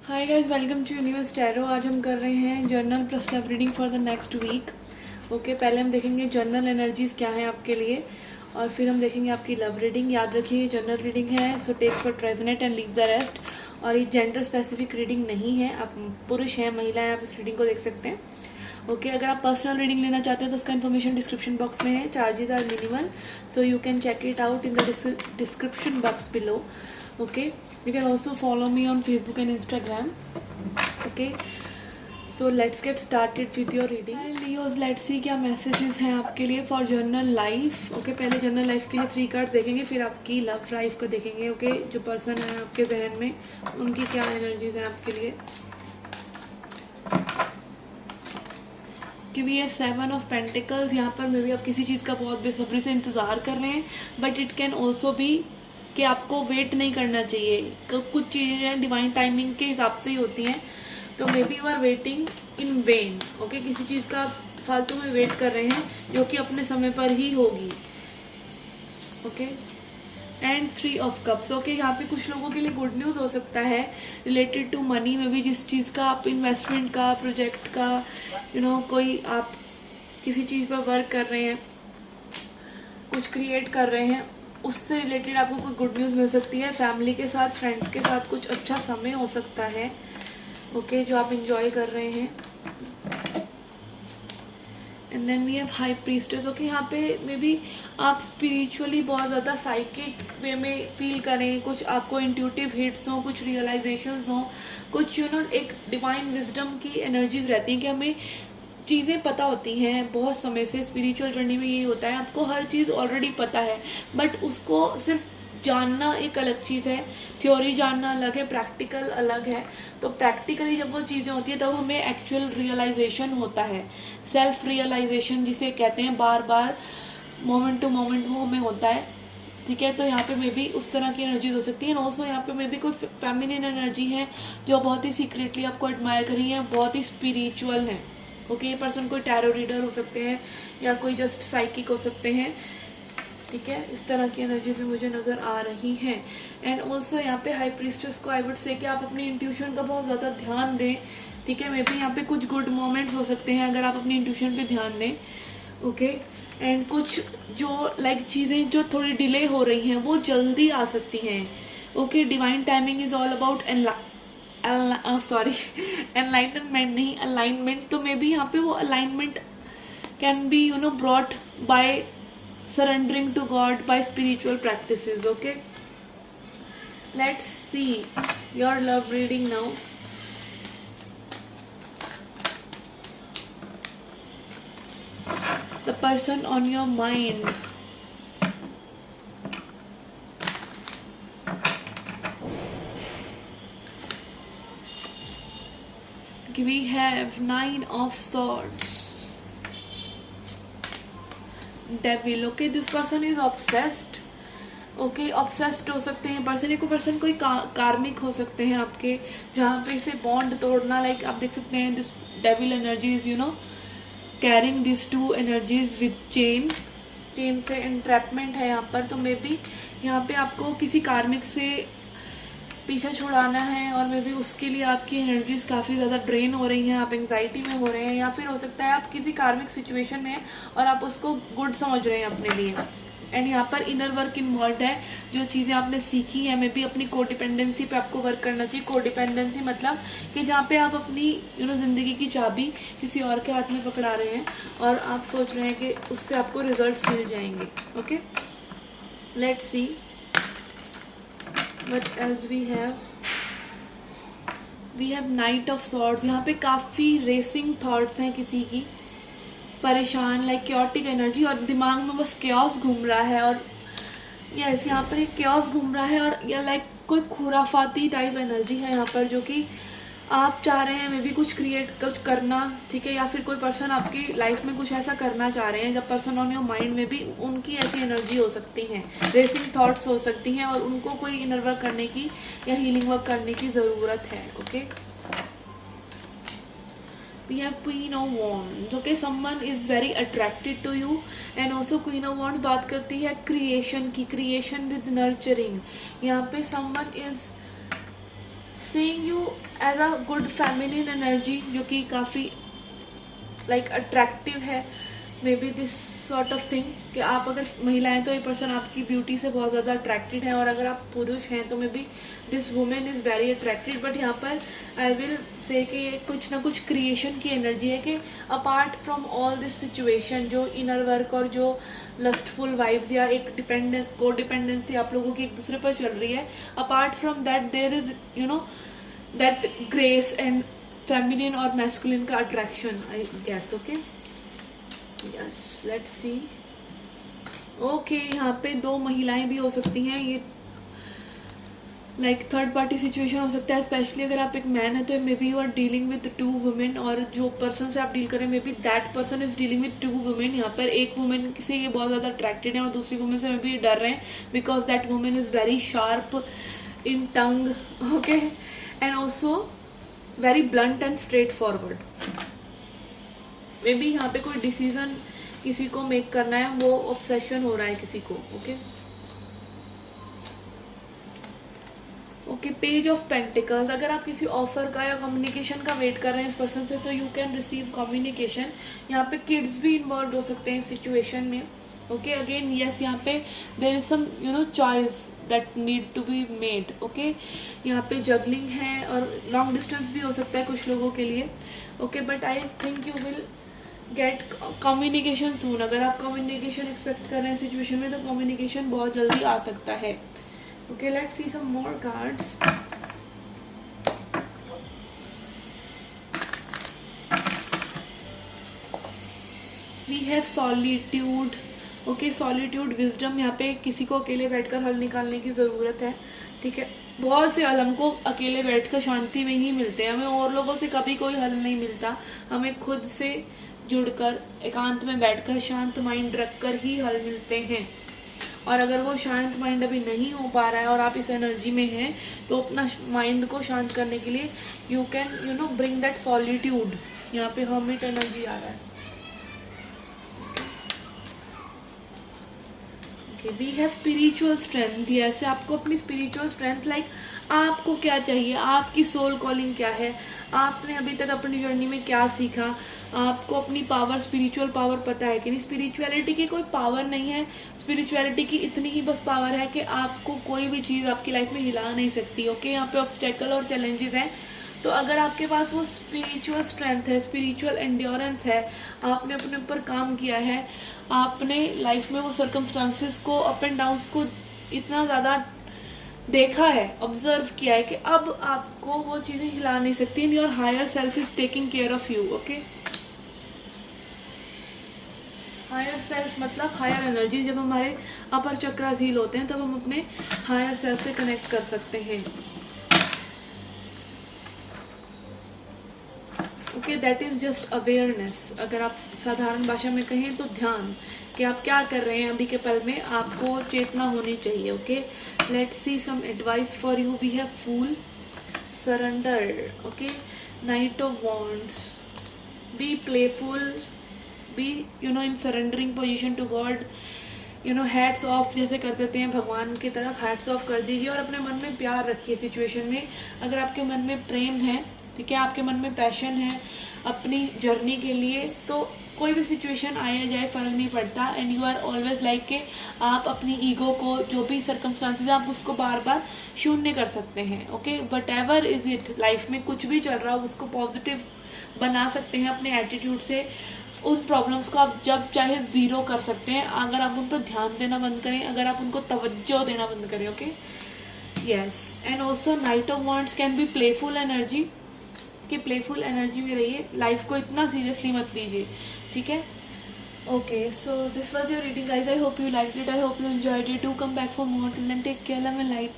Hi guys, welcome to universe tarot. आज हम कर रहे हैं general plus love reading for the next week. Okay, पहले हम देखेंगे जर्नल एनर्जीज क्या है आपके लिए, और फिर हम देखेंगे आपकी लव रीडिंग। याद रखिए जर्नल रीडिंग है, so takes for resonate and leave the rest. और ये जेंडर स्पेसिफिक रीडिंग नहीं है, आप पुरुष हैं महिला हैं, आप इस रीडिंग को देख सकते हैं। ओके, अगर आप पर्सनल रीडिंग लेना चाहते हैं तो उसका इन्फॉर्मेशन डिस्क्रिप्शन बॉक्स में है। Charges are minimal, so you can check it out in the description box below. Okay, you can also follow me on Facebook and Instagram. Okay, so let's get started with your reading. Hi Leos, let's see क्या messages हैं आपके लिए for journal life. Okay, पहले journal life के लिए 3 cards देखेंगे, फिर आपकी लव लाइफ को देखेंगे. ओके, जो पर्सन है आपके जहन में उनकी क्या एनर्जीज हैं आपके लिए. कि भी ये 7 ऑफ पेंटिकल्स, यहाँ पर मे भी आप किसी चीज़ का बहुत बेसब्री से इंतज़ार कर रहे हैं, but it can also be कि आपको वेट नहीं करना चाहिए. कुछ चीज़ें डिवाइन टाइमिंग के हिसाब से ही होती हैं, तो maybe you are waiting in vain. Okay, किसी चीज़ का फालतू में वेट कर रहे हैं जो कि अपने समय पर ही होगी. Okay, and 3 of cups. Okay, यहाँ पे कुछ लोगों के लिए गुड न्यूज़ हो सकता है रिलेटेड टू मनी में भी. जिस चीज़ का आप इन्वेस्टमेंट का, प्रोजेक्ट का, कोई आप किसी चीज़ पर वर्क कर रहे हैं, कुछ क्रिएट कर रहे हैं, उससे रिलेटेड आपको कोई गुड न्यूज़ मिल सकती है. फैमिली के साथ, फ्रेंड्स के साथ कुछ अच्छा समय हो सकता है. ओके, जो आप इंजॉय कर रहे हैं. And then we have high priestess. Okay, यहाँ पे मे बी आप स्पिरिचुअली बहुत ज़्यादा साइकिक वे में फील करें, कुछ आपको इंट्यूटिव हिट्स हों, कुछ रियलाइजेशंस हों, कुछ एक डिवाइन विजडम की एनर्जीज रहती हैं कि हमें चीज़ें पता होती हैं बहुत समय से. स्पिरिचुअल जर्नी में यही होता है, आपको हर चीज़ ऑलरेडी पता है, बट उसको सिर्फ जानना एक अलग चीज़ है, थ्योरी जानना अलग है, प्रैक्टिकल अलग है. तो प्रैक्टिकली जब वो चीज़ें होती हैं तब हमें एक्चुअल रियलाइजेशन होता है, सेल्फ रियलाइजेशन जिसे कहते हैं. बार बार मोमेंट टू मोमेंट वो हमें होता है. ठीक है, तो यहाँ पे मे बी उस तरह की एनर्जीज हो सकती है. ऑल्सो यहाँ पे मे बी कोई फेमिनिन एनर्जी है जो बहुत ही सीक्रेटली आपको एडमायर कर रही है, बहुत ही स्पिरिचुअल है. ओके, ये पर्सन कोई टैरो रीडर हो सकते हैं या कोई जस्ट साइकिक हो सकते हैं. ठीक है, इस तरह की एनर्जीज भी मुझे नज़र आ रही हैं. एंड ऑल्सो यहाँ पे हाई प्रीस्टेस को आई वुड से कि आप अपनी इंट्यूशन का बहुत ज़्यादा ध्यान दें. ठीक है, मे बी यहाँ पे कुछ गुड मोमेंट्स हो सकते हैं अगर आप अपनी इंट्यूशन पे ध्यान दें. ओके, एंड कुछ जो चीज़ें जो थोड़ी डिले हो रही हैं वो जल्दी आ सकती हैं. Okay, divine timing is all about enlightenment, नहीं अलाइनमेंट. तो मे बी यहाँ पे वो alignment can be brought by surrendering to God, by spiritual practices. Okay, let's see your love reading now. The person on your mind. We have 9 of swords. Devil. Okay, this person is obsessed. Okay, obsessed हो सकते हैं person. कोई person कोई कार्मिक हो सकते हैं आपके, जहाँ पे इसे बॉन्ड तोड़ना, लाइक आप देख सकते हैं this devil energies carrying this 2 energies with chain से एंट्रैपमेंट है यहाँ पर. तो मे बी यहाँ पे आपको किसी कार्मिक से पीछा छुड़ाना है, और मे बी उसके लिए आपकी एनर्जीज काफ़ी ज़्यादा ड्रेन हो रही हैं, आप एंग्जाइटी में हो रहे हैं, या फिर हो सकता है आप किसी कार्मिक सिचुएशन में हैं और आप उसको गुड समझ रहे हैं अपने लिए. एंड यहाँ पर इनर वर्क इन्वॉल्व है. जो चीज़ें आपने सीखी हैं, मे बी अपनी कोडिपेंडेंसी पे आपको वर्क करना चाहिए. कोडिपेंडेंसी मतलब कि जहाँ पे आप अपनी ज़िंदगी की चाबी किसी और के हाथ में पकड़ा रहे हैं और आप सोच रहे हैं कि उससे आपको रिजल्ट्स मिल जाएंगे. Okay, let's C what else we have Knight of Swords. यहाँ पे काफ़ी रेसिंग थॉट्स हैं किसी की, परेशान, लाइक क्योटिक एनर्जी, और दिमाग में बस क्योस घूम रहा है. और यस, यहाँ पर एक क्योस घूम रहा है, और या लाइक कोई खुराफाती टाइप एनर्जी है यहाँ पर, जो कि आप चाह रहे हैं मे बी कुछ करना. ठीक है, या फिर कोई पर्सन आपकी लाइफ में कुछ ऐसा करना चाह रहे हैं. जब पर्सन ऑन योर माइंड में भी उनकी ऐसी एनर्जी हो सकती हैं, रेसिंग थॉट्स हो सकती हैं, और उनको कोई इनर वर्क करने की या हीलिंग वर्क करने की ज़रूरत है. Okay, we have Queen of Wands. Okay, someone is very attracted to you. And also Queen of Wands बात करती है क्रिएशन की, क्रिएशन विद नर्चरिंग. यहाँ पे someone is seeing you as a good feminine energy, जो कि काफ़ी like attractive है, maybe this sort of thing कि आप अगर महिलाएं तो ये पर्सन आपकी ब्यूटी से बहुत ज़्यादा अट्रैक्टेड है, और अगर आप पुरुष हैं तो maybe this women is very attracted. But यहाँ पर आई विल से कि ये कुछ ना कुछ क्रिएशन की एनर्जी है कि apart from all this situation, जो इनर वर्क और जो लस्टफुल वाइब्स या एक को डिपेंडेंसी आप लोगों की एक दूसरे पर चल रही है, apart from that there is you know that grace and feminine और मैस्कुलिन का attraction, I guess. Okay, yes, let's see. Okay, यहाँ पे दो महिलाएं भी हो सकती हैं, ये लाइक थर्ड पार्टी सिचुएशन हो सकता है, स्पेशली अगर आप एक मैन है तो maybe you are dealing with 2 women, और जो पर्सन से आप डील करें maybe that person is dealing with 2 women. यहाँ पर एक वुमेन से ये बहुत ज़्यादा अट्रैक्टेड है और दूसरी वुमेन से मे बी डर रहे हैं, because that women is very sharp in tongue, okay, and also very blunt and straight forward. May be यहाँ पे कोई डिसीजन किसी को मेक करना है, वो ऑब्सेशन हो रहा है किसी को। Okay, okay, page of pentacles. अगर आप किसी ऑफर का या कम्युनिकेशन का वेट कर रहे हैं इस पर्सन से, तो यू कैन रिसीव कम्युनिकेशन। यहाँ पे किड्स भी इन्वॉल्व हो सकते हैं इस सिचुएशन में। ओके, अगेन यस, यहाँ पे there is some choice that need to be made. Okay, यहाँ पे जगलिंग है और लॉन्ग डिस्टेंस भी हो सकता है कुछ लोगों के लिए। Okay, but I think you will get communication soon. अगर आप कम्युनिकेशन एक्सपेक्ट कर रहे हैं सिचुएशन में, तो कम्युनिकेशन बहुत जल्दी आ सकता है। Okay, let's see some more cards. We have solitude. Okay, solitude, wisdom। यहाँ पे किसी को अकेले बैठकर हल निकालने की ज़रूरत है, ठीक है। बहुत से हल हमको अकेले बैठकर शांति में ही मिलते हैं, हमें और लोगों से कभी कोई हल नहीं मिलता। हमें खुद से जुड़कर एकांत में बैठकर शांत माइंड रखकर ही हल मिलते हैं। और अगर वो शांत माइंड अभी नहीं हो पा रहा है और आप इस एनर्जी में हैं, तो अपना माइंड को शांत करने के लिए you can bring that solitude. यहाँ पे हर्मिट एनर्जी आ रहा है। Okay, we have spiritual strength. ऐसे आपको अपनी स्पिरिचुअल स्ट्रेंथ, लाइक आपको क्या चाहिए, आपकी सोल कॉलिंग क्या है, आपने अभी तक अपनी जर्नी में क्या सीखा, आपको अपनी पावर, स्पिरिचुअल पावर पता है कि नहीं। स्पिरिचुअलिटी की कोई पावर नहीं है, स्पिरिचुअलिटी की इतनी ही बस पावर है कि आपको कोई भी चीज़ आपकी लाइफ में हिला नहीं सकती। ओके, यहाँ पे ऑब्स्टेकल और चैलेंजेस हैं, तो अगर आपके पास वो स्पिरिचुअल स्ट्रेंथ है, स्पिरिचुअल एंड्योरेंस है, आपने अपने ऊपर काम किया है, आपने लाइफ में वो सर्कमस्टांसेस को, अप एंड डाउन्स को इतना ज़्यादा देखा है, ऑब्जर्व किया है कि अब आपको वो चीज़ें हिला नहीं सकती। And your higher self is taking care of you. Okay, higher self मतलब हायर एनर्जी। जब हमारे अपर चक्रास हील होते हैं, तब हम अपने हायर सेल्फ से कनेक्ट कर सकते हैं। Okay, that is just awareness. अगर आप साधारण भाषा में कहें तो ध्यान, कि आप क्या कर रहे हैं अभी के पल में, आपको चेतना होनी चाहिए। Okay, let's see some advice for you. We have fool, surrender. Okay, knight of wands, be playful, be in surrendering position to God. Hats off जैसे कर देते हैं भगवान की तरफ, हैट्स ऑफ कर दीजिए और अपने मन में प्यार रखिए सिचुएशन में। अगर आपके मन में प्रेम है, ठीक है, आपके मन में पैशन है अपनी जर्नी के लिए, तो कोई भी सिचुएशन आया जाए फ़र्क नहीं पड़ता। And you are always like के आप अपनी ईगो को, जो भी सर्कमस्टांसेस आप उसको बार बार शून्य कर सकते हैं। Okay, what ever is it, life में कुछ भी चल रहा हो उसको पॉजिटिव बना सकते हैं अपने एटीट्यूड से। उन प्रॉब्लम्स को आप जब चाहे ज़ीरो कर सकते हैं, अगर आप उन पर ध्यान देना बंद करें, अगर आप उनको तवज्जो देना बंद करें। Okay, yes. And also night of wands can be playful energy, कि प्लेफुल एनर्जी में रहिए, लाइफ को इतना सीरियसली मत लीजिए, ठीक है। Okay, so this was your reading guys. I hope you like it, I hope you enjoyed it. Do come back for more, till then take care, love and light.